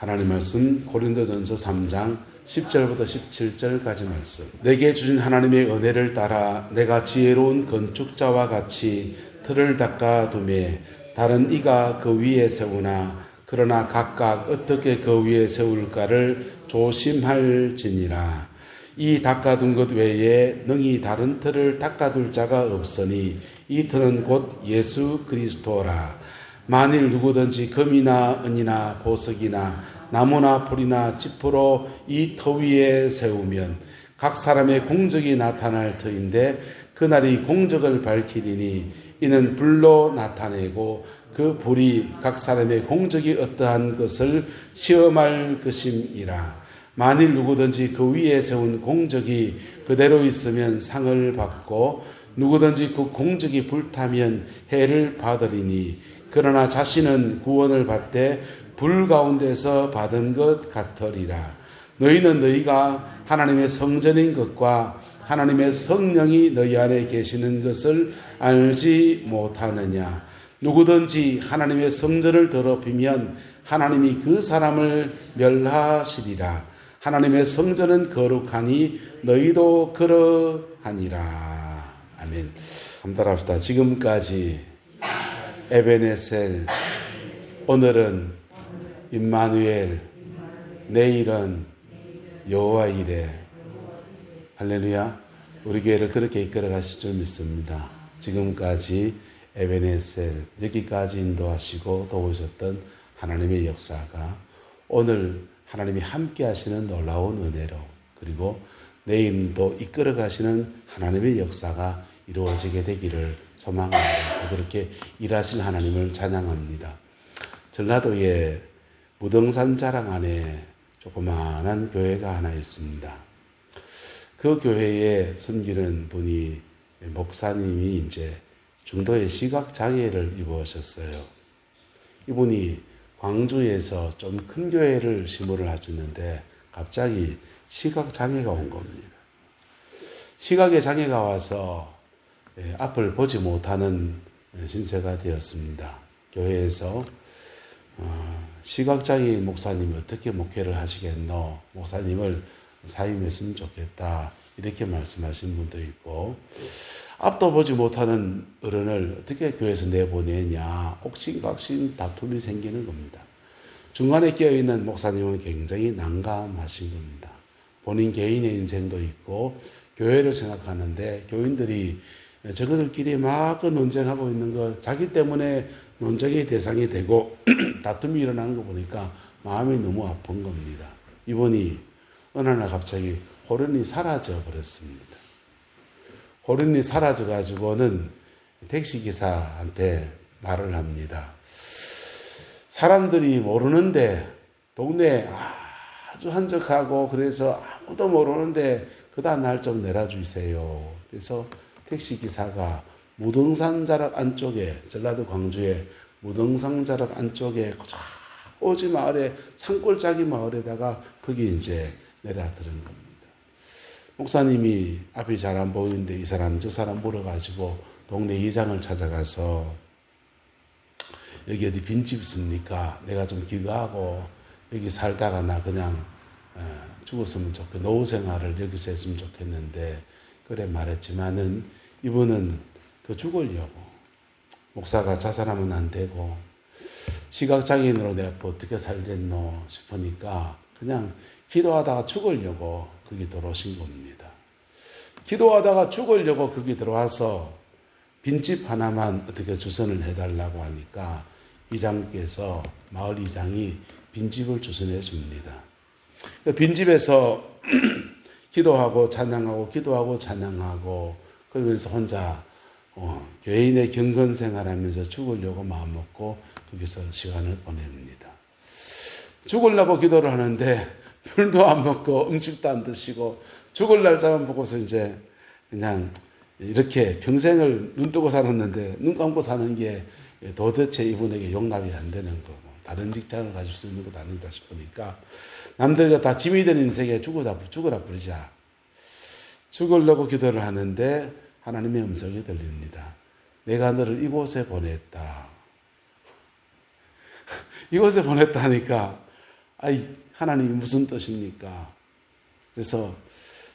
하나님 말씀 고린도전서 3장 10절부터 17절까지 말씀. 내게 주신 하나님의 은혜를 따라 내가 지혜로운 건축자와 같이 틀을 닦아두매 다른 이가 그 위에 세우나 그러나 각각 어떻게 그 위에 세울까를 조심할지니라. 이 닦아둔 것 외에 능히 다른 틀을 닦아둘 자가 없으니 이 틀은 곧 예수 그리스도라. 만일 누구든지 금이나 은이나 보석이나 나무나 풀이나 지푸로 이 터 위에 세우면 각 사람의 공적이 나타날 터인데 그날이 공적을 밝히리니 이는 불로 나타내고 그 불이 각 사람의 공적이 어떠한 것을 시험할 것임이라. 만일 누구든지 그 위에 세운 공적이 그대로 있으면 상을 받고 누구든지 그 공적이 불타면 해를 받으리니 그러나 자신은 구원을 받되 불 가운데서 받은 것 같으리라. 너희는 너희가 하나님의 성전인 것과 하나님의 성령이 너희 안에 계시는 것을 알지 못하느냐. 누구든지 하나님의 성전을 더럽히면 하나님이 그 사람을 멸하시리라. 하나님의 성전은 거룩하니 너희도 그러하니라. 아멘. 한번 따라합시다. 지금까지 에베네셀, 오늘은 임마누엘, 내일은 여호와 이레. 할렐루야. 우리 교회를 그렇게 이끌어 가실 줄 믿습니다. 지금까지 에베네셀, 여기까지 인도하시고 도우셨던 하나님의 역사가 오늘 하나님이 함께 하시는 놀라운 은혜로, 그리고 내일도 이끌어 가시는 하나님의 역사가 이루어지게 되기를 소망합니다. 그렇게 일하실 하나님을 찬양합니다. 전라도에 무등산 자랑 안에 조그마한 교회가 하나 있습니다. 그 교회에 섬기는 분이, 목사님이 이제 중도에 시각장애를 입으셨어요. 이분이 광주에서 좀 큰 교회를 시무를 하셨는데 갑자기 시각장애가 온 겁니다. 시각의 장애가 와서 앞을 보지 못하는 신세가 되었습니다. 교회에서 시각장애인 목사님이 어떻게 목회를 하시겠노? 목사님을 사임했으면 좋겠다. 이렇게 말씀하신 분도 있고, 앞도 보지 못하는 어른을 어떻게 교회에서 내보내냐, 옥신각신 다툼이 생기는 겁니다. 중간에 끼어있는 목사님은 굉장히 난감하신 겁니다. 본인 개인의 인생도 있고 교회를 생각하는데 교인들이 저것들끼리 막 논쟁하고 있는 거, 자기 때문에 논쟁의 대상이 되고 다툼이 일어나는 거 보니까 마음이 너무 아픈 겁니다. 이분이 어느 날 갑자기 호련이 사라져 버렸습니다. 호련이 사라져 가지고는 택시기사한테 말을 합니다. 사람들이 모르는데, 동네에 아주 한적하고 그래서 아무도 모르는데 그다음 날 좀 내려주세요. 그래서 택시기사가 무등산자락 안쪽에, 전라도 광주에 무등산자락 안쪽에 오지 마을에, 산골짜기 마을에다가 거기 이제 내려들은 겁니다. 목사님이 앞이 잘 안 보이는데 이 사람 저 사람 물어가지고 동네 이장을 찾아가서 여기 어디 빈집 있습니까? 내가 좀 기거하고 여기 살다가 나 그냥 죽었으면 좋겠고 노후 생활을 여기서 했으면 좋겠는데 그래 말했지만은 이분은 그 죽으려고, 목사가 자살하면 안 되고 시각장애인으로 내가 어떻게 살겠노 싶으니까 그냥 기도하다가 죽으려고 거기 들어오신 겁니다. 기도하다가 죽으려고 거기 들어와서 빈집 하나만 어떻게 주선을 해달라고 하니까 이장께서, 마을 이장이 빈집을 주선해 줍니다. 빈집에서 기도하고 찬양하고 기도하고 찬양하고 그러면서 혼자 교인의 경건 생활하면서 죽으려고 마음먹고 거기서 시간을 보냅니다. 죽으려고 기도를 하는데 물도 안 먹고 음식도 안 드시고 죽을 날짜만 보고서 이제 그냥 이렇게 평생을 눈 뜨고 살았는데 눈 감고 사는 게 도대체 이분에게 용납이 안 되는 거고, 다른 직장을 가질 수 있는 것도 아니다 싶으니까 남들과 다 짐이 된 인생에 죽으라 부르자. 죽으려고 기도를 하는데 하나님의 음성이 들립니다. 내가 너를 이곳에 보냈다. 이곳에 보냈다니까 아이, 하나님이 무슨 뜻입니까? 그래서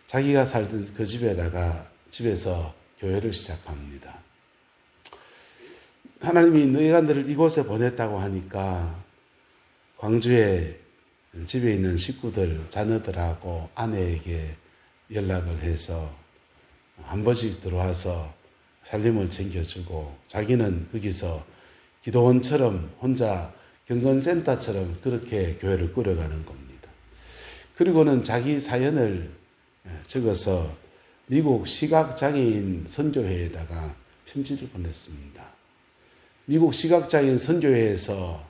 자기가 살던 그 집에서 교회를 시작합니다. 하나님이 너희가 너를 이곳에 보냈다고 하니까 광주에 집에 있는 식구들, 자녀들하고 아내에게 연락을 해서 한 번씩 들어와서 살림을 챙겨주고 자기는 거기서 기도원처럼 혼자 경건센터처럼 그렇게 교회를 꾸려가는 겁니다. 그리고는 자기 사연을 적어서 미국 시각장애인 선교회에다가 편지를 보냈습니다. 미국 시각장애인 선교회에서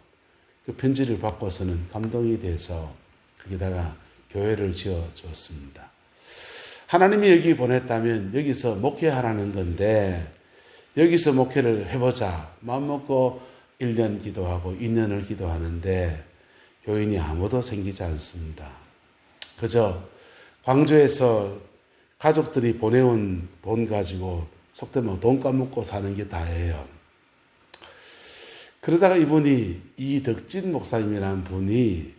그 편지를 받고서는 감동이 돼서 거기다가 교회를 지어줬습니다. 하나님이 여기 보냈다면 여기서 목회하라는 건데 여기서 목회를 해보자 마음먹고 1년 기도하고 2년을 기도하는데 교인이 아무도 생기지 않습니다. 그저 광주에서 가족들이 보내온 돈 가지고 속되면 돈 까먹고 사는 게 다예요. 그러다가 이분이 이덕진 목사님이라는 분이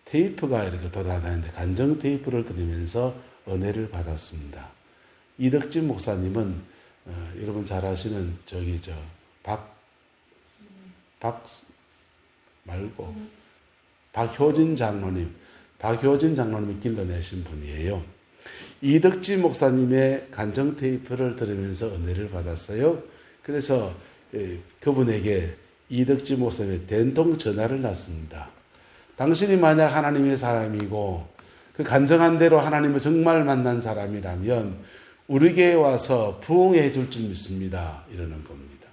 테이프가 이렇게 돌아다니는데 간정 테이프를 들으면서 은혜를 받았습니다. 이덕진 목사님은 여러분 잘 아시는 박효진 장로님이 길러내신 분이에요. 이덕진 목사님의 간정 테이프를 들으면서 은혜를 받았어요. 그래서 그분에게 이덕진 목사님의 된통 전화를 놨습니다. 당신이 만약 하나님의 사람이고 그 간정한 대로 하나님을 정말 만난 사람이라면 우리 교회에 와서 부흥해 줄 줄 믿습니다. 이러는 겁니다.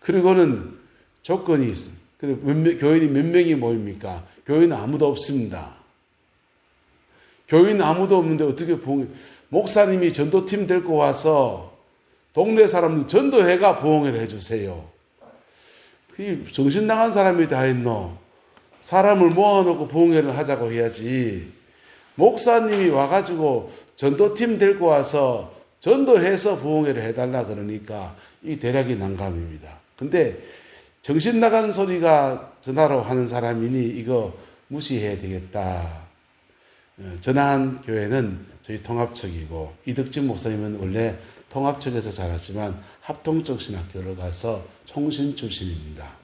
그리고는 조건이 있습니다. 교인이 몇 명이 모입니까? 교인은 아무도 없습니다. 교인은 아무도 없는데 어떻게 목사님이 전도팀 데리고 와서 동네 사람들 전도회가 부흥회를 해주세요. 그게 정신 나간 사람이 다 했노. 사람을 모아놓고 부흥회를 하자고 해야지. 목사님이 와가지고 전도팀 데리고 와서 전도해서 부흥회를 해달라 그러니까 이 대략이 난감입니다. 근데 정신 나간 소리가 전화로 하는 사람이니 이거 무시해야 되겠다. 전화한 교회는 저희 통합측이고 이덕진 목사님은 원래 통합측에서 자랐지만 합동적 신학교를 가서 총신 출신입니다.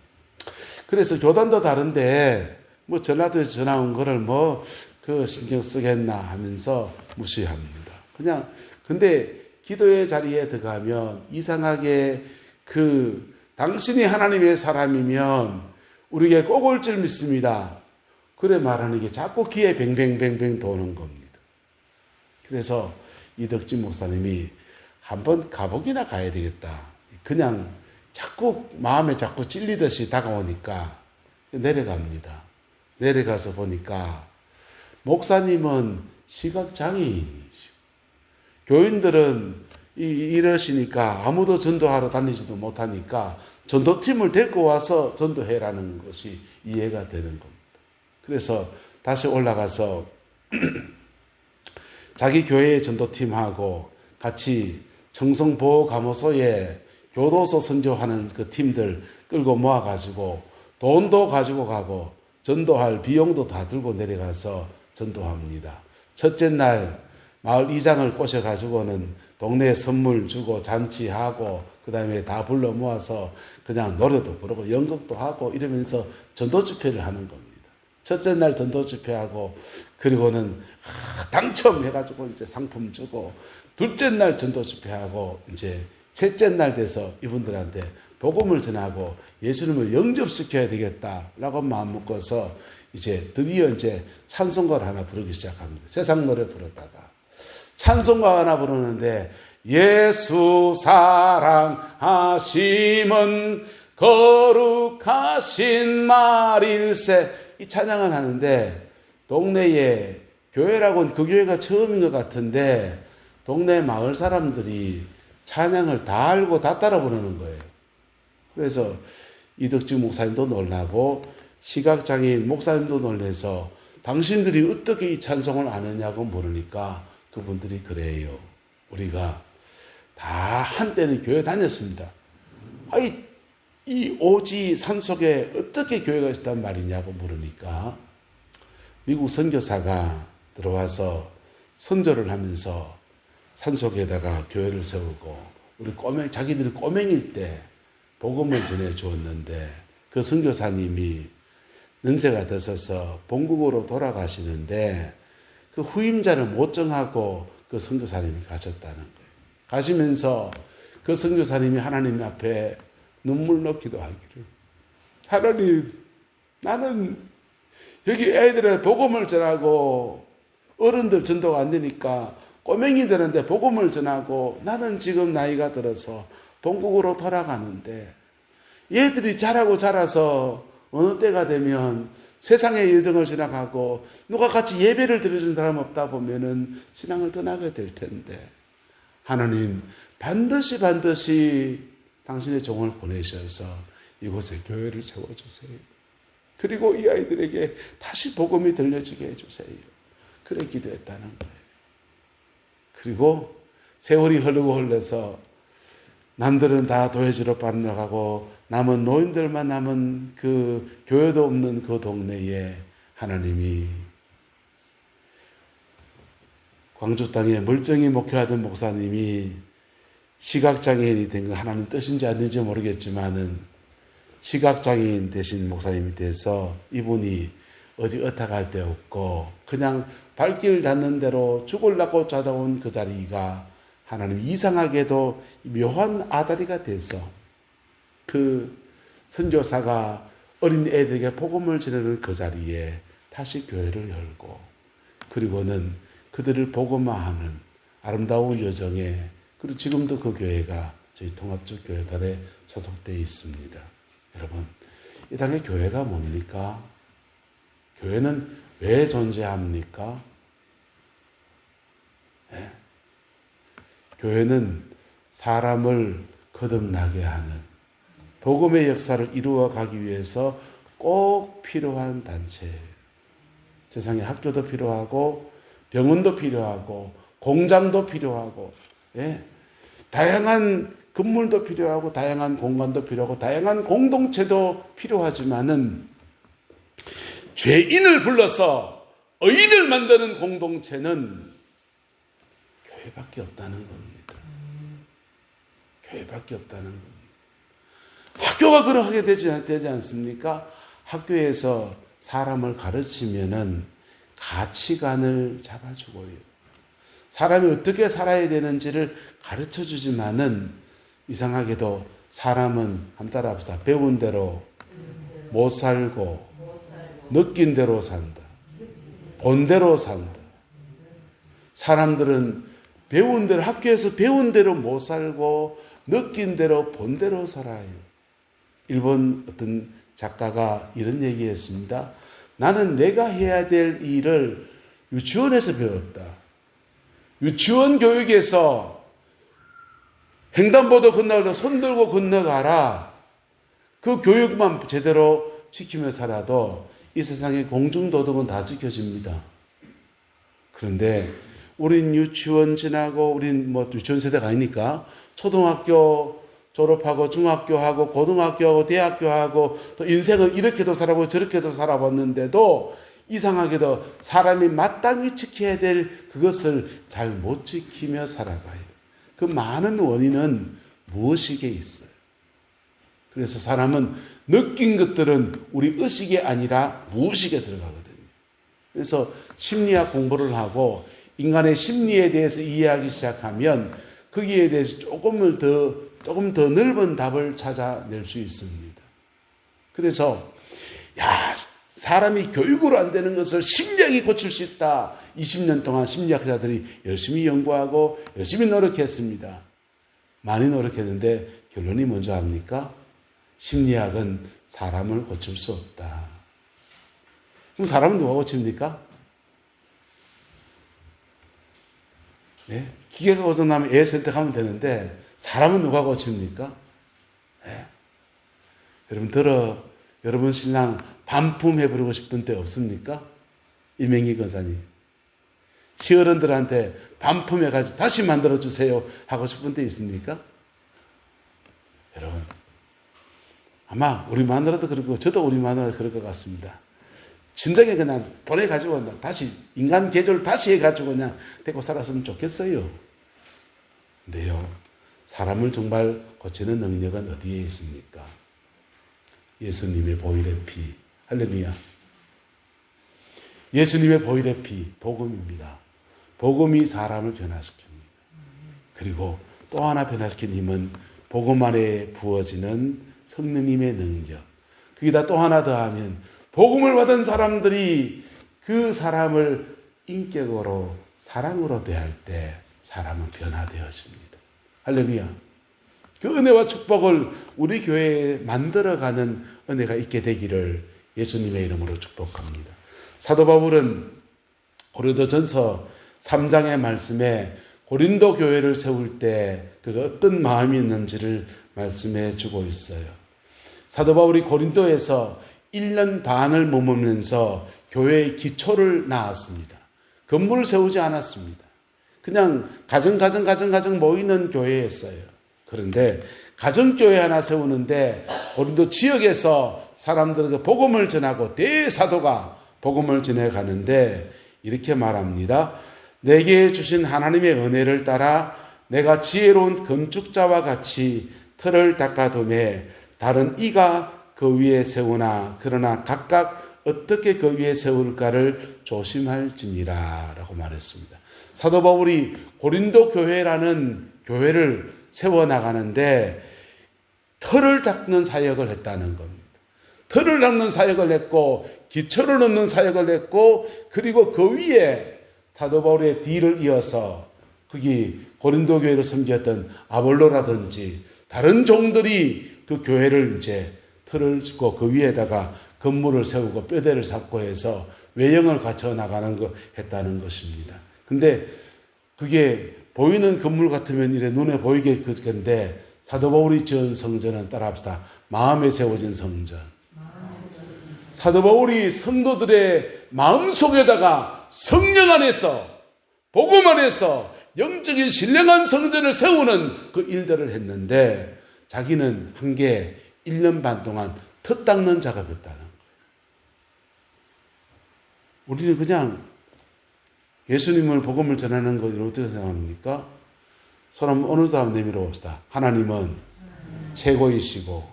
그래서 교단도 다른데 전라도에서 전화 온 거를 신경 쓰겠나 하면서 무시합니다. 근데 기도의 자리에 들어가면 이상하게 당신이 하나님의 사람이면 우리에게 꼭 올 줄 믿습니다. 그래 말하는 게 자꾸 귀에 뱅뱅뱅뱅 도는 겁니다. 그래서 이덕진 목사님이 한번 가보기나 가야 되겠다. 그냥 마음에 자꾸 찔리듯이 다가오니까 내려갑니다. 내려가서 보니까 목사님은 시각장애인이시고 교인들은 이러시니까 아무도 전도하러 다니지도 못하니까 전도팀을 데리고 와서 전도해라는 것이 이해가 되는 겁니다. 그래서 다시 올라가서 자기 교회의 전도팀하고 같이 청송보호감호소에 교도소 선교하는 그 팀들 끌고 모아가지고 돈도 가지고 가고 전도할 비용도 다 들고 내려가서 전도합니다. 첫째 날 마을 이장을 꼬셔가지고는 동네에 선물 주고 잔치하고 그 다음에 다 불러 모아서 그냥 노래도 부르고 연극도 하고 이러면서 전도 집회를 하는 겁니다. 첫째 날 전도 집회하고 그리고는 당첨해가지고 이제 상품 주고 둘째 날 전도 집회하고 이제 셋째 날 돼서 이분들한테 복음을 전하고 예수님을 영접시켜야 되겠다라고 마음 먹고서 이제 드디어 이제 찬송가를 하나 부르기 시작합니다. 세상 노래 부르다가 찬송가 하나 부르는데 예수 사랑하심은 거룩하신 말일세 이 찬양을 하는데 동네에 교회라고는 그 교회가 처음인 것 같은데 동네 마을 사람들이 찬양을 다 알고 다 따라 부르는 거예요. 그래서 이덕진 목사님도 놀라고 시각장애인 목사님도 놀라서 당신들이 어떻게 이 찬송을 아느냐고 물으니까 그분들이 그래요. 우리가 다 한때는 교회 다녔습니다. 이 오지 산속에 어떻게 교회가 있었단 말이냐고 물으니까 미국 선교사가 들어와서 선교를 하면서 산속에다가 교회를 세우고 우리 자기들이 꼬맹일 때 복음을 전해 주었는데 그 선교사님이 연세가 드셔서 본국으로 돌아가시는데 그 후임자를 못 정하고 그 선교사님이 가셨다는 거예요. 가시면서 그 선교사님이 하나님 앞에 눈물 넣기도 하기를, 하나님, 나는 여기 애들의 복음을 전하고 어른들 전도가 안 되니까 꼬맹이 되는데 복음을 전하고 나는 지금 나이가 들어서 본국으로 돌아가는데 얘들이 자라고 자라서 어느 때가 되면 세상의 여정을 지나가고 누가 같이 예배를 드려준 사람 없다 보면은 신앙을 떠나게 될 텐데 하나님 반드시 당신의 종을 보내셔서 이곳에 교회를 세워주세요. 그리고 이 아이들에게 다시 복음이 들려지게 해주세요. 그래 기도했다는 거예요. 그리고 세월이 흐르고 흘러서 남들은 다 도회지로 빠져나가고 남은 노인들만 남은 그 교회도 없는 그 동네에 하나님이 광주 땅에 멀쩡히 목회하던 목사님이 시각장애인이 된 건 하나님 뜻인지 아닌지 모르겠지만은 시각장애인 대신 목사님이 돼서 이분이 어디 어탁할 데 없고 그냥 발길 닿는 대로 죽으려고 찾아온 그 자리가 하나님 이상하게도 묘한 아다리가 돼서 그 선교사가 어린 애들에게 복음을 전하는 그 자리에 다시 교회를 열고 그리고는 그들을 복음화하는 아름다운 여정에 그리고 지금도 그 교회가 저희 통합적 교회단에 소속되어 있습니다. 여러분, 이 땅의 교회가 뭡니까? 교회는 왜 존재합니까? 네. 교회는 사람을 거듭나게 하는 복음의 역사를 이루어 가기 위해서 꼭 필요한 단체예요. 세상에 학교도 필요하고 병원도 필요하고 공장도 필요하고 다양한 건물도 필요하고 다양한 공간도 필요하고 다양한 공동체도 필요하지만은 죄인을 불러서 의인을 만드는 공동체는 교회밖에 없다는 겁니다. 교회밖에 없다는 겁니다. 학교가 그렇게 되지 않습니까? 학교에서 사람을 가르치면은 가치관을 잡아주고요. 사람이 어떻게 살아야 되는지를 가르쳐 주지만은 이상하게도 사람은 한번 따라합시다. 배운 대로 못 살고 느낀 대로 산다. 본 대로 산다. 사람들은 배운 대로 학교에서 배운 대로 못 살고 느낀 대로 본 대로 살아요. 일본 어떤 작가가 이런 얘기했습니다. 나는 내가 해야 될 일을 유치원에서 배웠다. 유치원 교육에서 횡단보도 건너갈 때 손 들고 건너가라. 그 교육만 제대로 지키며 살아도 이 세상의 공중도덕은 다 지켜집니다. 그런데 우린 유치원 지나고 우린 유치원 세대가 아니니까 초등학교 졸업하고 중학교 하고 고등학교 하고 대학교 하고 또 인생을 이렇게도 살아보고 저렇게도 살아봤는데도 이상하게도 사람이 마땅히 지켜야 될 그것을 잘 못 지키며 살아가요. 그 많은 원인은 무엇이게 있어요. 그래서 사람은 느낀 것들은 우리 의식이 아니라 무의식에 들어가거든요. 그래서 심리학 공부를 하고 인간의 심리에 대해서 이해하기 시작하면 거기에 대해서 조금 더 넓은 답을 찾아낼 수 있습니다. 그래서 사람이 교육으로 안 되는 것을 심리학이 고칠 수 있다. 20년 동안 심리학자들이 열심히 연구하고 열심히 노력했습니다. 많이 노력했는데 결론이 뭔지 압니까? 심리학은 사람을 고칠 수 없다. 그럼 사람은 누가 고칩니까? 네? 기계가 고장나면 애 선택하면 되는데 사람은 누가 고칩니까? 네? 여러분 신랑 반품해버리고 싶은 때 없습니까? 이명기 권사님. 시어른들한테 반품해가지고 다시 만들어주세요 하고 싶은 때 있습니까? 여러분, 아마 우리 마누라도 그렇고 저도 우리 마누라도 그럴 것 같습니다. 진작에 그냥 보내가지고 다시 인간 개조를 다시 해가지고 그냥 데리고 살았으면 좋겠어요. 근데요, 사람을 정말 고치는 능력은 어디에 있습니까? 예수님의 보혈의 피. 할렐루야. 예수님의 보혈의 피, 복음입니다. 복음이 사람을 변화시킵니다. 그리고 또 하나 변화시킨 힘은 복음 안에 부어지는 성령님의 능력. 거기다 또 하나 더하면 복음을 받은 사람들이 그 사람을 인격으로 사랑으로 대할 때 사람은 변화되어집니다. 할렐루야. 그 은혜와 축복을 우리 교회에 만들어가는 은혜가 있게 되기를 예수님의 이름으로 축복합니다. 사도 바울은 고린도전서 3장의 말씀에 고린도 교회를 세울 때 그가 어떤 마음이 있는지를 말씀해 주고 있어요. 사도 바울이 고린도에서 1년 반을 머물면서 교회의 기초를 낳았습니다. 건물을 세우지 않았습니다. 그냥 가정 모이는 교회였어요. 그런데 가정교회 하나 세우는데 고린도 지역에서 사람들에게 복음을 전하고 대사도가 복음을 전해가는데 이렇게 말합니다. 내게 주신 하나님의 은혜를 따라 내가 지혜로운 건축자와 같이 틀을 닦아두매 다른 이가 그 위에 세우나 그러나 각각 어떻게 그 위에 세울까를 조심할지니라 라고 말했습니다. 사도 바울이 고린도 교회라는 교회를 세워나가는데 틀을 닦는 사역을 했다는 겁니다. 틀을 닦는 사역을 했고 기초를 넣는 사역을 했고 그리고 그 위에 사도 바울의 뒤를 이어서 거기 고린도 교회를 섬겼던 아볼로라든지 다른 종들이 그 교회를 이제 틀을 짓고 그 위에다가 건물을 세우고 뼈대를 쌓고 해서 외형을 갖춰 나가는 거 했다는 것입니다. 근데 그게 보이는 건물 같으면 이래 눈에 보이게 그건데 사도 바울이 지은 성전은 따라합시다. 마음에 세워진 성전. 사도 바울이 성도들의 마음속에다가 성령 안에서 복음 안에서 영적인 신령한 성전을 세우는 그 일들을 했는데 자기는 한 게 1년 반 동안 터 닦는 작업이었다는 거예요. 우리는 그냥 예수님을 복음을 전하는 것을 어떻게 생각합니까? 손 어느 사람 내밀어 봅시다. 하나님은 최고이시고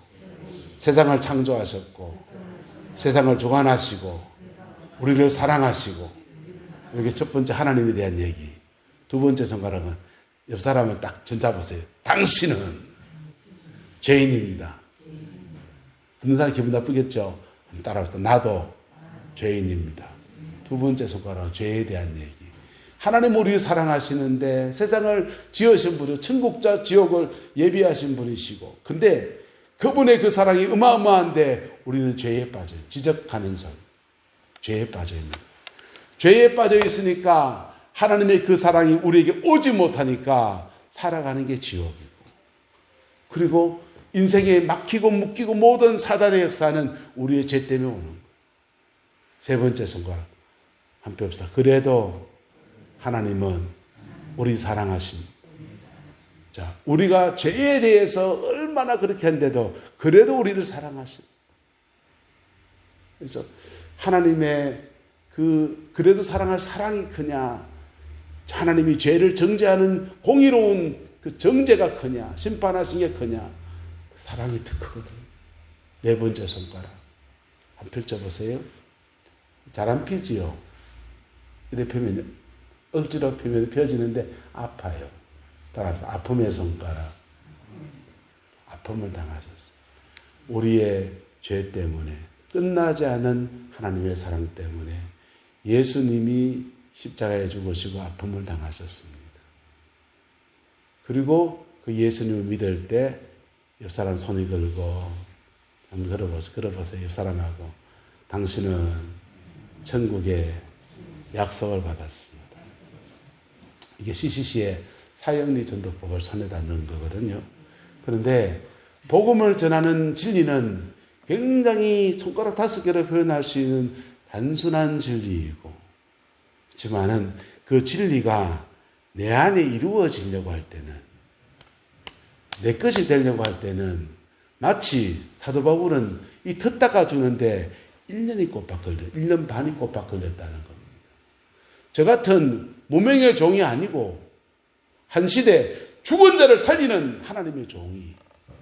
세상을 창조하셨고 세상을 주관하시고 우리를 사랑하시고 이게 첫 번째 하나님에 대한 얘기. 두 번째 손가락은 옆 사람을 딱 전잡으세요. 당신은 죄인입니다. 듣는 사람 기분 나쁘겠죠? 따라합시다. 나도 죄인입니다. 두 번째 손가락은 죄에 대한 얘기. 하나님 우리를 사랑하시는데 세상을 지으신 분이 천국자 지옥을 예비하신 분이시고 근데 그분의 그 사랑이 어마어마한데 우리는 죄에 빠져요. 지적하는 소리. 죄에 빠져있는 거예요. 죄에 빠져 있으니까 하나님의 그 사랑이 우리에게 오지 못하니까 살아가는 게 지옥이고 그리고 인생에 막히고 묶이고 모든 사단의 역사는 우리의 죄 때문에 오는 거예요. 세 번째 손가락 한번 봅시다. 그래도 하나님은 우리 사랑하십니다. 자, 우리가 죄에 대해서 얼마나 그렇게 한데도 그래도 우리를 사랑하십니다. 그래서 하나님의 그래도 사랑할 사랑이 크냐, 하나님이 죄를 정죄하는 공의로운 그 정죄가 크냐, 심판하신 게 크냐, 그 사랑이 더 크거든요. 네 번째 손가락 한번 펼쳐보세요. 잘 안 펴지요. 이렇게 펴면 억지로 펴면 펴지는데 아파요. 따라서 아픔의 손가락. 아픔을 당하셨어요. 우리의 죄 때문에 끝나지 않은 하나님의 사랑 때문에 예수님이 십자가에 죽으시고 아픔을 당하셨습니다. 그리고 그 예수님을 믿을 때 옆 사람 손이 걸고 한번 걸어보세요. 옆 사람하고 당신은 천국의 약속을 받았습니다. 이게 CCC의 사형리 전도법을 손에다 넣은 거거든요. 그런데 복음을 전하는 진리는 굉장히 손가락 5개로 표현할 수 있는 단순한 진리이고 그렇지만은 그 진리가 내 안에 이루어지려고 할 때는 내 것이 되려고 할 때는 마치 사도 바울은 이 터 닦아주는데 1년이 꼬박 걸려, 1년 반이 꼬박 걸렸다는 겁니다. 저 같은 무명의 종이 아니고 한 시대 죽은 자를 살리는 하나님의 종이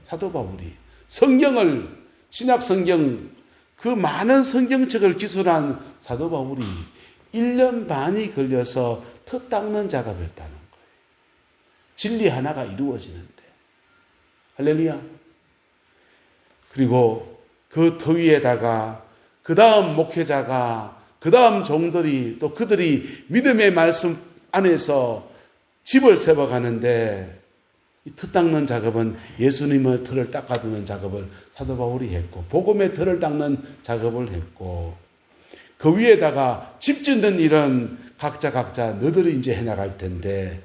사도 바울이 성경을, 신약 성경 그 많은 성경책을 기술한 사도 바울이 1년 반이 걸려서 터 닦는 작업했다는 거예요. 진리 하나가 이루어지는데. 할렐루야. 그리고 그 터 위에다가 그 다음 목회자가, 그 다음 종들이, 또 그들이 믿음의 말씀 안에서 집을 세워가는데, 이 터 닦는 작업은 예수님의 터를 닦아두는 작업을 사도 바울이 했고, 복음의 터를 닦는 작업을 했고, 그 위에다가 집 짓는 일은 각자 너들이 이제 해나갈 텐데,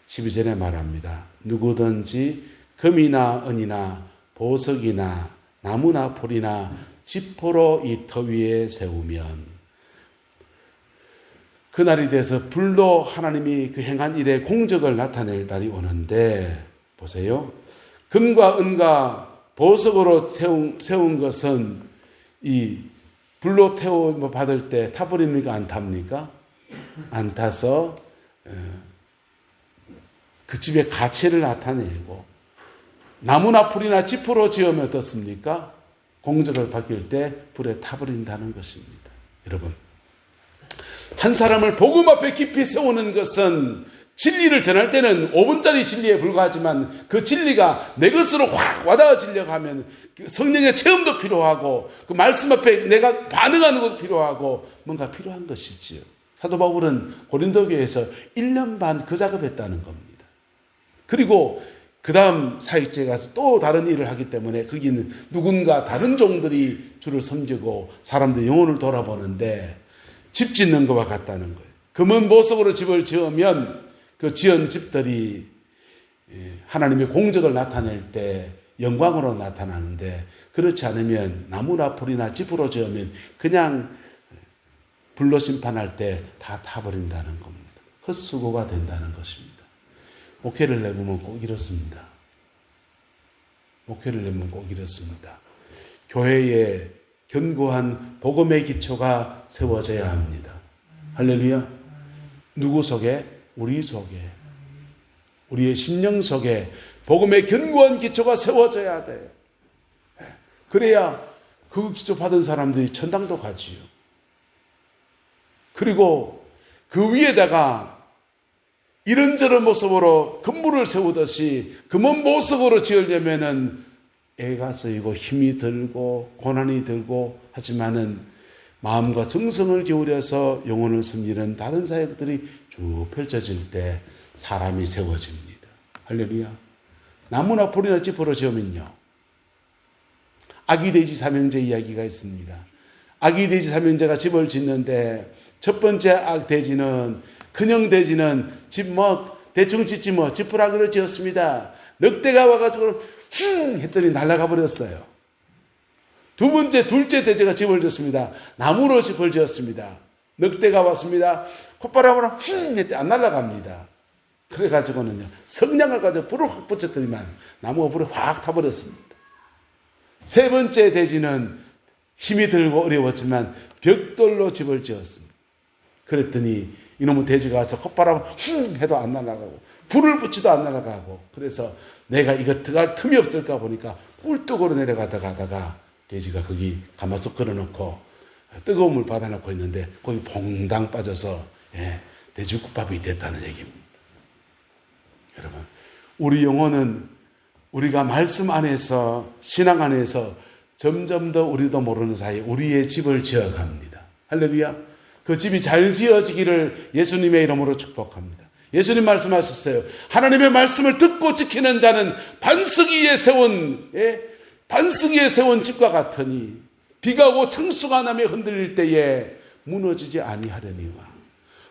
12절에 말합니다. 누구든지 금이나 은이나 보석이나 나무나 풀이나 지포로 이 터 위에 세우면 그날이 돼서 불로 하나님이 그 행한 일의 공적을 나타낼 날이 오는데, 보세요. 금과 은과 보석으로 세운 것은 이 불로 태워 받을 때 타버립니까? 안 탑니까? 안 타서 그 집의 가치를 나타내고, 나무나 풀이나 지포로 지으면 어떻습니까? 공적을 바뀔 때 불에 타버린다는 것입니다. 여러분, 한 사람을 복음 앞에 깊이 세우는 것은 진리를 전할 때는 5분짜리 진리에 불과하지만 그 진리가 내 것으로 확 와닿아지려고 하면 성령의 체험도 필요하고 그 말씀 앞에 내가 반응하는 것도 필요하고 뭔가 필요한 것이지요. 사도 바울은 고린도 교회에서 1년 반 그 작업했다는 겁니다. 그리고 그 다음 사역지에 가서 또 다른 일을 하기 때문에 거기는 누군가 다른 종들이 주를 섬기고 사람들이 영혼을 돌아보는데 집 짓는 것과 같다는 거예요. 금은 보석으로 집을 지으면 그 지은 집들이 하나님의 공적을 나타낼 때 영광으로 나타나는데, 그렇지 않으면 나무나 풀이나 집으로 지으면 그냥 불로 심판할 때 다 타버린다는 겁니다. 헛수고가 된다는 것입니다. 목회를 내보면 꼭 이렇습니다. 목회를 내보면 꼭 이렇습니다. 교회에 견고한 복음의 기초가 세워져야 합니다. 할렐루야. 누구 속에? 우리 속에. 우리의 심령 속에 복음의 견고한 기초가 세워져야 돼요. 그래야 그 기초 받은 사람들이 천당도 가지요. 그리고 그 위에다가 이런저런 모습으로 건물을 세우듯이 금은 보석으로 지으려면은 애가 쓰이고 힘이 들고 고난이 들고 하지만은 마음과 정성을 기울여서 영혼을 섬기는 다른 사역들이 쭉 펼쳐질 때 사람이 세워집니다. 할렐루야. 나무나 풀이나 지포로 지으면요, 아기 돼지 삼형제 이야기가 있습니다. 아기 돼지 삼형제가 집을 짓는데 첫 번째 돼지는, 큰형 돼지는 집 대충 짓지 지푸라기로 지었습니다. 늑대가 와가지고 했더니 날아가 버렸어요. 둘째 돼지가 집을 지었습니다. 나무로 집을 지었습니다. 늑대가 왔습니다. 콧바람으로 했더니 안 날아갑니다. 그래가지고는요, 성냥을 가지고 불을 확 붙였더니만 나무가 불에 확 타버렸습니다. 세 번째 돼지는 힘이 들고 어려웠지만 벽돌로 집을 지었습니다. 그랬더니 이놈의 돼지가 와서 콧바람 해도 안 날아가고 불을 붙이도 안 날아가고, 그래서 내가 이거 들어갈 틈이 없을까 보니까 꿀뚝으로 내려가다가 돼지가 거기 가마솥 걸어놓고 뜨거운 물 받아놓고 있는데 거기 퐁당 빠져서 돼지국밥이 됐다는 얘기입니다. 여러분, 우리 영혼은 우리가 말씀 안에서, 신앙 안에서 점점 더 우리도 모르는 사이에 우리의 집을 지어갑니다. 할렐루야. 그 집이 잘 지어지기를 예수님의 이름으로 축복합니다. 예수님 말씀하셨어요. 하나님의 말씀을 듣고 지키는 자는 반석 위에 세운 집과 같으니 비가 오고 창수가 나며 흔들릴 때에 무너지지 아니하려니와.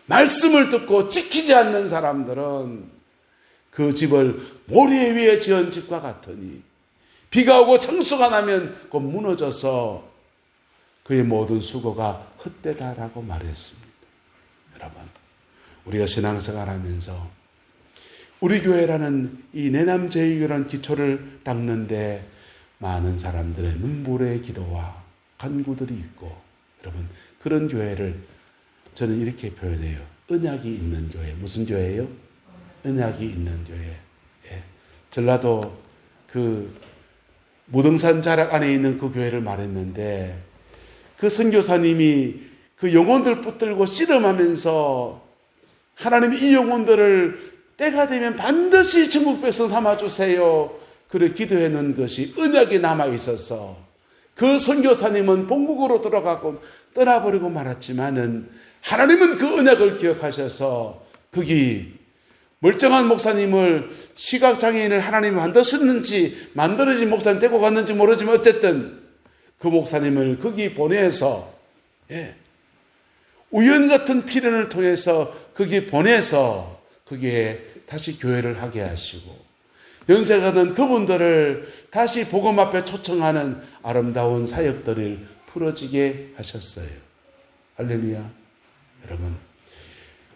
말씀을 듣고 지키지 않는 사람들은 그 집을 모래 위에 지은 집과 같으니 비가 오고 창수가 나면 곧 무너져서 그의 모든 수고가 헛되다라고 말했습니다. 여러분, 우리가 신앙생활 하면서 우리 교회라는 이 내남 제2교라는 기초를 닦는데 많은 사람들의 눈물의 기도와 간구들이 있고, 여러분, 그런 교회를 저는 이렇게 표현해요. 언약이 있는 교회. 무슨 교회예요? 언약이 있는 교회. 예. 전라도 그 무등산 자락 안에 있는 그 교회를 말했는데, 그 선교사님이 그 영혼들 붙들고 씨름하면서 하나님이 이 영혼들을 때가 되면 반드시 천국 백성 삼아주세요. 그래 기도해 놓은 것이 언약이 남아 있어서 그 선교사님은 본국으로 돌아가고 떠나버리고 말았지만은 하나님은 그 언약을 기억하셔서 거기 멀쩡한 목사님을 시각장애인을 하나님이 만드셨는지 만들어진 목사님 데리고 갔는지 모르지만 어쨌든 그 목사님을 거기 보내서 우연 같은 필연을 통해서 거기 보내서 거기에 다시 교회를 하게 하시고 연세가 든 그분들을 다시 복음 앞에 초청하는 아름다운 사역들을 풀어지게 하셨어요. 할렐루야. 여러분,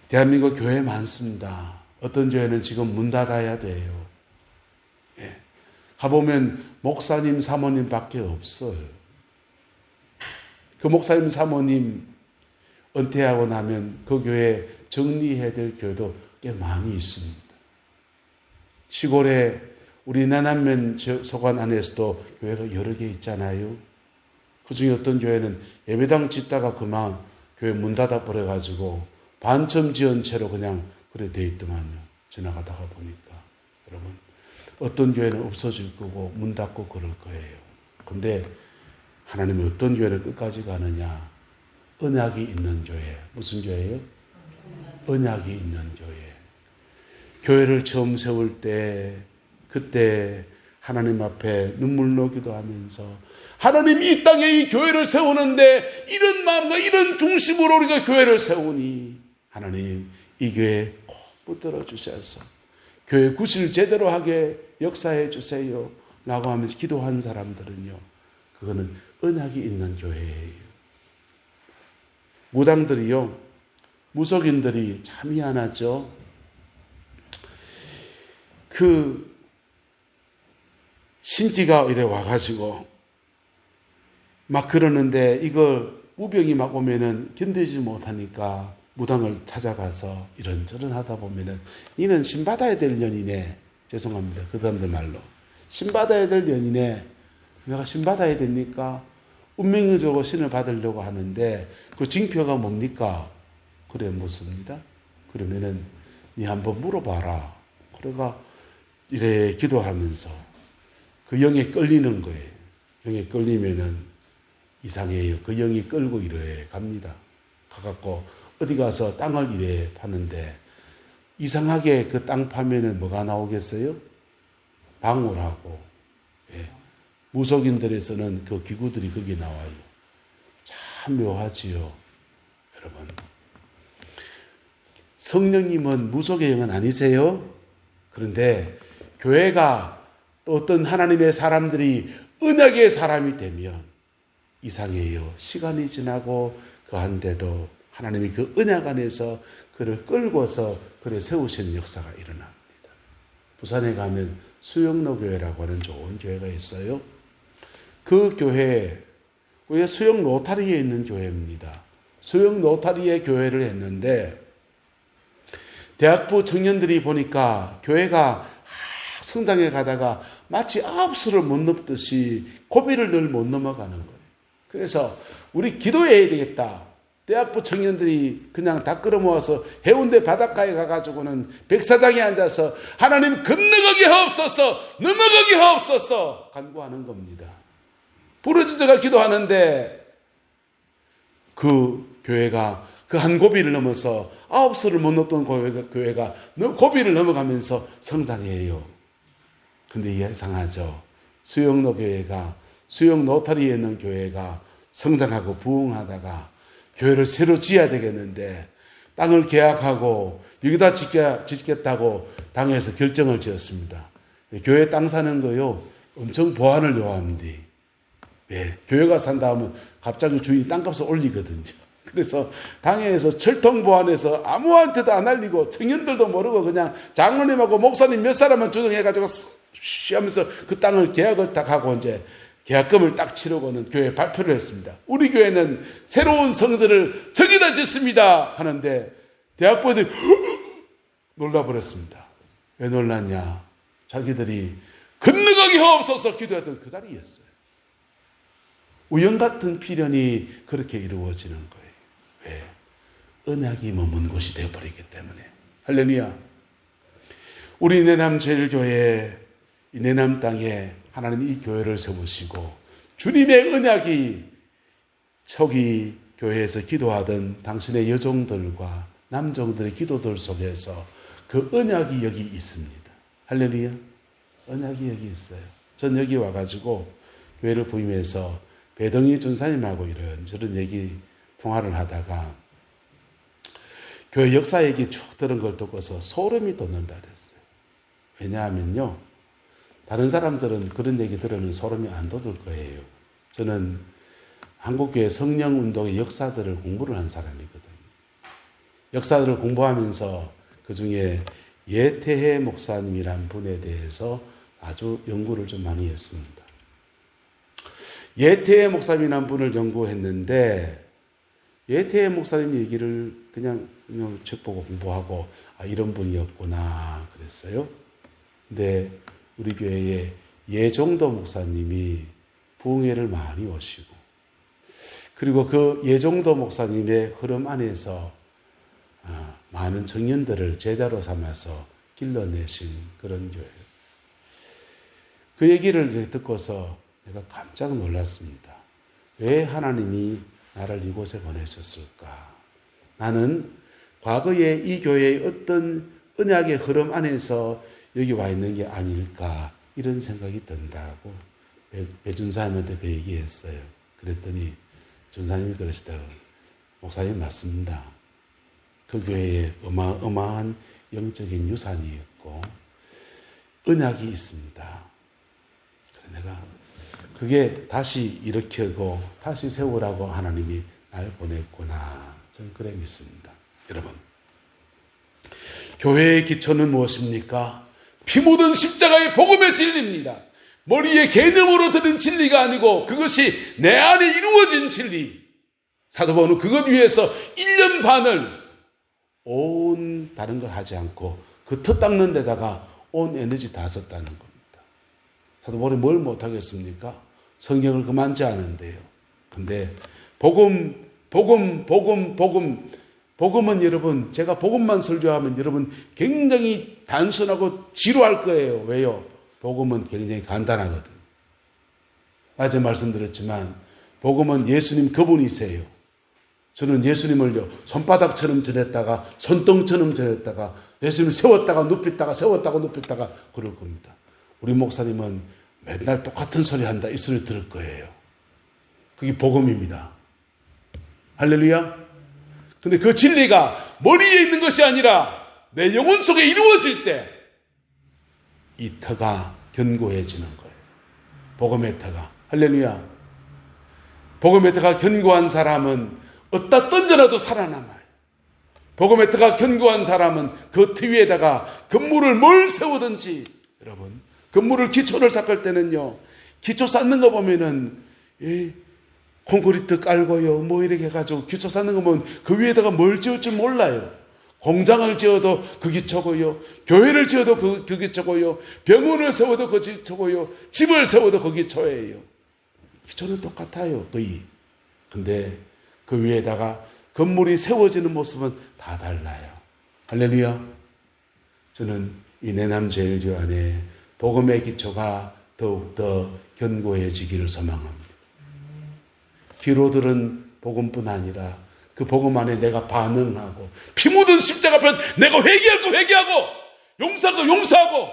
대한민국 교회 많습니다. 어떤 교회는 지금 문 닫아야 돼요. 가보면 목사님, 사모님밖에 없어요. 그 목사님, 사모님 은퇴하고 나면 그 교회 정리해야 될 교회도 꽤 많이 있습니다. 시골에 우리 남남면 소관 안에서도 교회가 여러 개 있잖아요. 그 중에 어떤 교회는 예배당 짓다가 그만 교회 문 닫아 버려가지고 반쯤 지은 채로 그냥 그래 돼 있더만요. 지나가다가 보니까. 여러분, 어떤 교회는 없어질 거고 문 닫고 그럴 거예요. 근데 하나님이 어떤 교회를 끝까지 가느냐? 언약이 있는 교회. 무슨 교회예요? 언약이 있는 교회. 교회를 처음 세울 때 그때 하나님 앞에 눈물로 기도하면서 하나님 이 땅에 이 교회를 세우는데 이런 마음과 이런 중심으로 우리가 교회를 세우니 하나님 이 교회 꼭 붙들어 주셔서 교회 구실 제대로 하게 역사해 주세요 라고 하면서 기도한 사람들은요, 그거는 언약이 있는 교회예요. 무당들이요, 무속인들이 참 희한하죠. 그 신기가 이래 와가지고 막 그러는데 이걸 우병이 막 오면은 견디지 못하니까 무당을 찾아가서 이런저런 하다 보면은 니는 신 받아야 될 년이네. 죄송합니다. 그 사람들 말로. 신 받아야 될 년이네. 내가 신 받아야 됩니까? 운명을 주고 신을 받으려고 하는데 그 징표가 뭡니까? 그래 묻습니다. 그러면은 니 한번 물어봐라. 그래가 이래 기도하면서 그 영에 끌리는 거예요. 영에 끌리면은 이상해요. 그 영이 끌고 이래 갑니다. 가갖고 어디 가서 땅을 이래 파는데 이상하게 그 땅 파면은 뭐가 나오겠어요? 방울하고, 무속인들에서는 그 기구들이 거기 나와요. 참 묘하지요, 여러분. 성령님은 무속의 영은 아니세요? 그런데 교회가 또 어떤 하나님의 사람들이 언약의 사람이 되면 이상해요. 시간이 지나고 그 한데도 하나님이 그 언약 안에서 그를 끌고서 그를 세우시는 역사가 일어납니다. 부산에 가면 수영로 교회라고 하는 좋은 교회가 있어요. 그 교회, 왜 수영 로타리에 있는 교회입니다. 수영 로타리에 교회를 했는데 대학부 청년들이 보니까 교회가 성당에 가다가 마치 아홉수를 못 넘듯이 고비를 늘 못 넘어가는 거예요. 그래서 우리 기도해야 되겠다. 대학부 청년들이 그냥 다 끌어모아서 해운대 바닷가에 가가지고는 백사장에 앉아서 하나님 건너가게 하옵소서, 넘어가게 하옵소서 간구하는 겁니다. 부르짖어가 기도하는데 그 교회가 그 한 고비를 넘어서 9수를 못 넘던 교회가 고비를 넘어가면서 성장해요. 근데 이상하죠. 수영로 교회가, 수영 노타리에 있는 교회가 성장하고 부흥하다가 교회를 새로 지어야 되겠는데 땅을 계약하고 여기다 짓겠다고 당에서 결정을 지었습니다. 교회 땅 사는 거요, 엄청 보안을 요합니다. 왜? 교회가 산다 하면 갑자기 주인이 땅값을 올리거든요. 그래서 당에서 철통 보안해서 아무한테도 안 알리고 청년들도 모르고 그냥 장로님하고 목사님 몇 사람만 조정해가지고 하면서 그 땅을 계약을 딱 하고 이제 계약금을 딱 치르고는 교회에 발표를 했습니다. 우리 교회는 새로운 성전을 저기다 짓습니다 하는데 대학부들이 놀라버렸습니다. 왜 놀랐냐? 자기들이 건너가기 하옵소서 기도했던 그 자리였어요. 우연 같은 필연이 그렇게 이루어지는 거예요. 왜? 언약이 머문 곳이 되어버리기 때문에. 할렐루야. 우리 내남제일교회 이 내남 땅에 하나님 이 교회를 세우시고 주님의 언약이 초기 교회에서 기도하던 당신의 여종들과 남종들의 기도들 속에서 그 언약이 여기 있습니다. 할렐루야. 언약이 여기 있어요. 전 여기 와가지고 교회를 부임해서 배동희 전사님하고 이런저런 얘기 통화를 하다가 교회 역사 얘기 쭉 들은 걸 듣고서 소름이 돋는다 그랬어요. 왜냐하면요, 다른 사람들은 그런 얘기 들으면 소름이 안 돋을 거예요. 저는 한국교회 성령운동의 역사들을 공부를 한 사람이거든요. 역사들을 공부하면서 그 중에 예태해 목사님이란 분에 대해서 아주 연구를 좀 많이 했습니다. 예태해 목사님이란 분을 연구했는데 예태해 목사님 얘기를 그냥 책 보고 공부하고 이런 분이었구나 그랬어요. 근데 우리 교회에 예종도 목사님이 부흥회를 많이 오시고 그리고 그 예종도 목사님의 흐름 안에서 많은 청년들을 제자로 삼아서 길러내신 그런 교회예요. 그 얘기를 듣고서 내가 깜짝 놀랐습니다. 왜 하나님이 나를 이곳에 보내셨을까? 나는 과거에 이 교회의 어떤 언약의 흐름 안에서 여기 와 있는 게 아닐까 이런 생각이 든다고 배준사님한테 그 얘기했어요. 그랬더니 준사님이 그러시더라고요. 목사님 맞습니다. 그 교회에 어마어마한 영적인 유산이 있고 언약이 있습니다. 그래 내가 그게 다시 일으키고 다시 세우라고 하나님이 날 보냈구나. 저는 그래 믿습니다. 여러분, 교회의 기초는 무엇입니까? 피 묻은 십자가의 복음의 진리입니다. 머리에 개념으로 들은 진리가 아니고 그것이 내 안에 이루어진 진리. 사도 바울은 그것 위해서 1년 반을 온 다른 걸 하지 않고 그 터 닦는 데다가 온 에너지 다 썼다는 겁니다. 사도 바울이 뭘 못하겠습니까? 성경을 그만지 않은데요. 근데 복음은 여러분, 제가 복음만 설교하면 여러분 굉장히 단순하고 지루할 거예요. 왜요? 복음은 굉장히 간단하거든요. 어제 말씀드렸지만 복음은 예수님 그분이세요. 저는 예수님을요 손바닥처럼 전했다가 손등처럼 전했다가 예수님을 세웠다가 눕혔다가 세웠다가 눕혔다가 그럴 겁니다. 우리 목사님은 맨날 똑같은 소리 한다 이 소리 들을 거예요. 그게 복음입니다. 할렐루야. 근데 그 진리가 머리에 있는 것이 아니라 내 영혼 속에 이루어질 때 이 터가 견고해지는 거예요. 복음의 터가. 할렐루야. 복음의 터가 견고한 사람은 어디다 던져놔도 살아남아요. 복음의 터가 견고한 사람은 그 터 위에다가 건물을 뭘 세우든지 여러분 건물을 기초를 쌓을 때는요 기초 쌓는 거 보면은 콘크리트 깔고요 뭐 이렇게 해가지고 기초 쌓는 거 보면 그 위에다가 뭘 지을지 몰라요. 공장을 지어도 그 기초고요 교회를 지어도 그 기초고요 병원을 세워도 그 기초고요 집을 세워도 그 기초예요. 기초는 똑같아요 거의. 근데 그 위에다가 건물이 세워지는 모습은 다 달라요. 할렐루야. 저는 이 내남제일교 안에 복음의 기초가 더욱더 견고해지기를 소망합니다. 귀로 들은 복음뿐 아니라 그 복음 안에 내가 반응하고 피 묻은 십자가 앞에 내가 회개할 거 회개하고 용서할 거 용서하고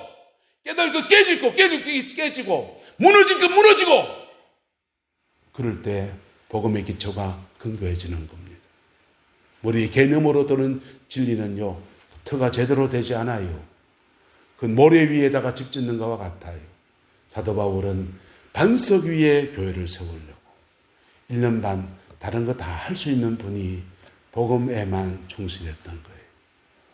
깨달을 거 깨지고 무너질 거 무너지고 그럴 때 복음의 기초가 견고해지는 겁니다. 머리 개념으로 드는 진리는요 터가 제대로 되지 않아요. 그 모래 위에다가 집 짓는 것과 같아요. 사도 바울은 반석 위에 교회를 세우려고 1년 반 다른 거 다 할 수 있는 분이 복음에만 충실했던 거예요.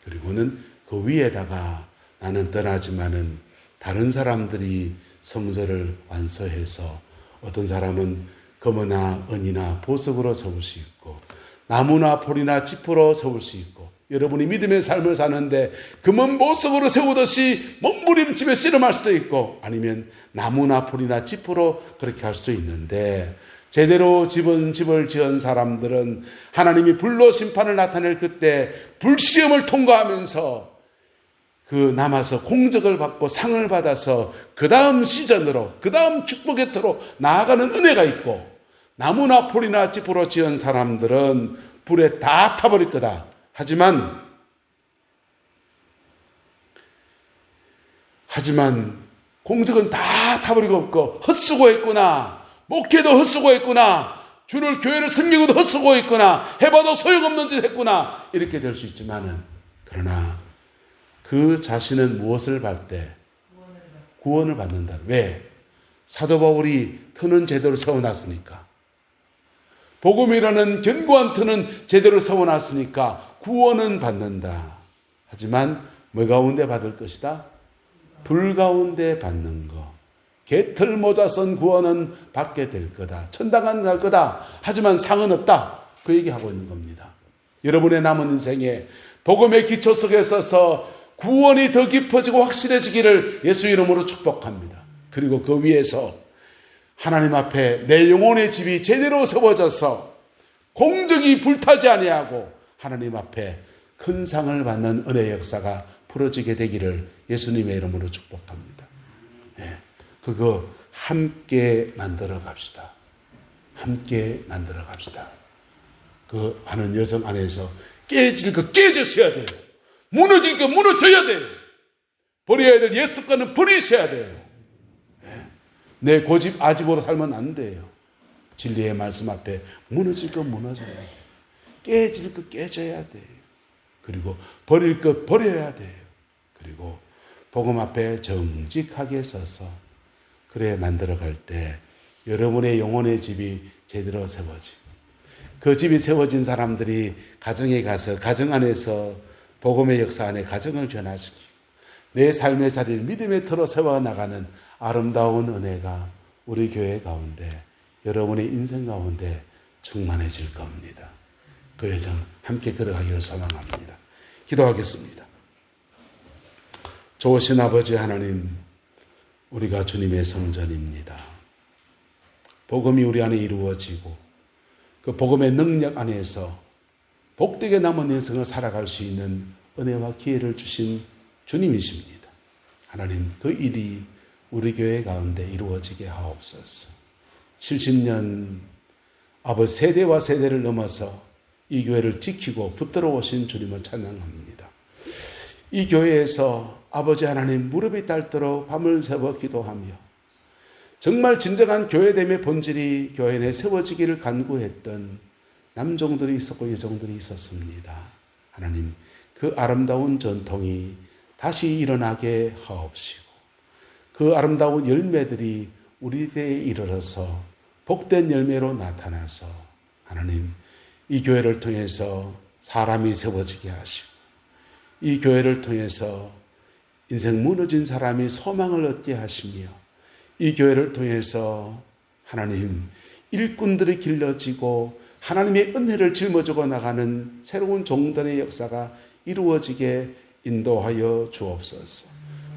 그리고는 그 위에다가 나는 떠나지만은 다른 사람들이 성전을 완서해서 어떤 사람은 금이나 은이나 보석으로 세울 수 있고 나무나 풀이나 짚으로 세울 수 있고 여러분이 믿음의 삶을 사는데 금은 보석으로 세우듯이 몸부림치며 씨름할 수도 있고 아니면 나무나 풀이나 짚으로 그렇게 할 수도 있는데 제대로 집을 지은 사람들은 하나님이 불로 심판을 나타낼 그때 불시험을 통과하면서 그 남아서 공적을 받고 상을 받아서 그 다음 시즌으로 그 다음 축복의 터로 나아가는 은혜가 있고 나무나 풀이나 짚으로 지은 사람들은 불에 다 타버릴 거다. 하지만 공적은 다 타버리고 없고 헛수고했구나. 목회도 헛수고했구나. 주를 교회를 섬기고도 헛수고했구나. 해봐도 소용없는 짓 했구나. 이렇게 될 수 있지만은 그러나 그 자신은 무엇을 받을 때? 구원을 받는다. 왜? 사도 바울이 터는 제대로 세워놨으니까. 복음이라는 견고한 터는 제대로 세워놨으니까 구원은 받는다. 하지만 뭐 가운데 받을 것이다? 불 가운데 받는 것. 개털 모자 쓴 구원은 받게 될 거다. 천당은 갈 거다. 하지만 상은 없다. 그 얘기하고 있는 겁니다. 여러분의 남은 인생에 복음의 기초 속에 서서 구원이 더 깊어지고 확실해지기를 예수 이름으로 축복합니다. 그리고 그 위에서 하나님 앞에 내 영혼의 집이 제대로 세워져서 공적이 불타지 아니하고 하나님 앞에 큰 상을 받는 은혜의 역사가 풀어지게 되기를 예수님의 이름으로 축복합니다. 네, 그거 함께 만들어 갑시다. 함께 만들어 갑시다. 그 하는 여정 안에서 깨질 거 깨졌어야 돼요. 무너질 거 무너져야 돼요. 버려야 될 옛 습관은 버리셔야 돼요. 네. 내 고집 아집으로 살면 안 돼요. 진리의 말씀 앞에 무너질 거 무너져야 돼요. 깨질 거 깨져야 돼요. 그리고 버릴 거 버려야 돼요. 그리고 복음 앞에 정직하게 서서 그래 만들어갈 때 여러분의 영혼의 집이 제대로 세워지고 그 집이 세워진 사람들이 가정에 가서 가정 안에서 복음의 역사 안에 가정을 변화시키고 내 삶의 자리를 믿음의 터로 세워나가는 아름다운 은혜가 우리 교회 가운데 여러분의 인생 가운데 충만해질 겁니다. 그 여정 함께 걸어가기를 소망합니다. 기도하겠습니다. 좋으신 아버지 하나님, 우리가 주님의 성전입니다. 복음이 우리 안에 이루어지고 그 복음의 능력 안에서 복되게 남은 인생을 살아갈 수 있는 은혜와 기회를 주신 주님이십니다. 하나님, 그 일이 우리 교회 가운데 이루어지게 하옵소서. 70년 아버지 세대와 세대를 넘어서 이 교회를 지키고 붙들어 오신 주님을 찬양합니다. 이 교회에서 아버지 하나님 무릎이 닳도록 밤을 새워 기도하며 정말 진정한 교회됨의 본질이 교회 내 세워지기를 간구했던 남종들이 있었고 여종들이 있었습니다. 하나님, 그 아름다운 전통이 다시 일어나게 하옵시고 그 아름다운 열매들이 우리에게 이르러서 복된 열매로 나타나서 하나님, 이 교회를 통해서 사람이 세워지게 하시고 이 교회를 통해서 인생 무너진 사람이 소망을 얻게 하시며 이 교회를 통해서 하나님, 일꾼들이 길러지고 하나님의 은혜를 짊어지고 나가는 새로운 종단의 역사가 이루어지게 인도하여 주옵소서.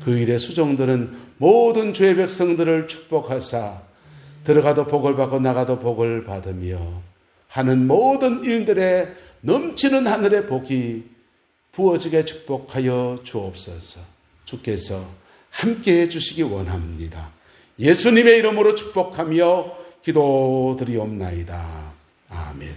그 일의 수종들은 모든 주의 백성들을 축복하사 들어가도 복을 받고 나가도 복을 받으며 하는 모든 일들에 넘치는 하늘의 복이 부어지게 축복하여 주옵소서. 주께서 함께해 주시기 원합니다. 예수님의 이름으로 축복하며 기도드리옵나이다. 아멘.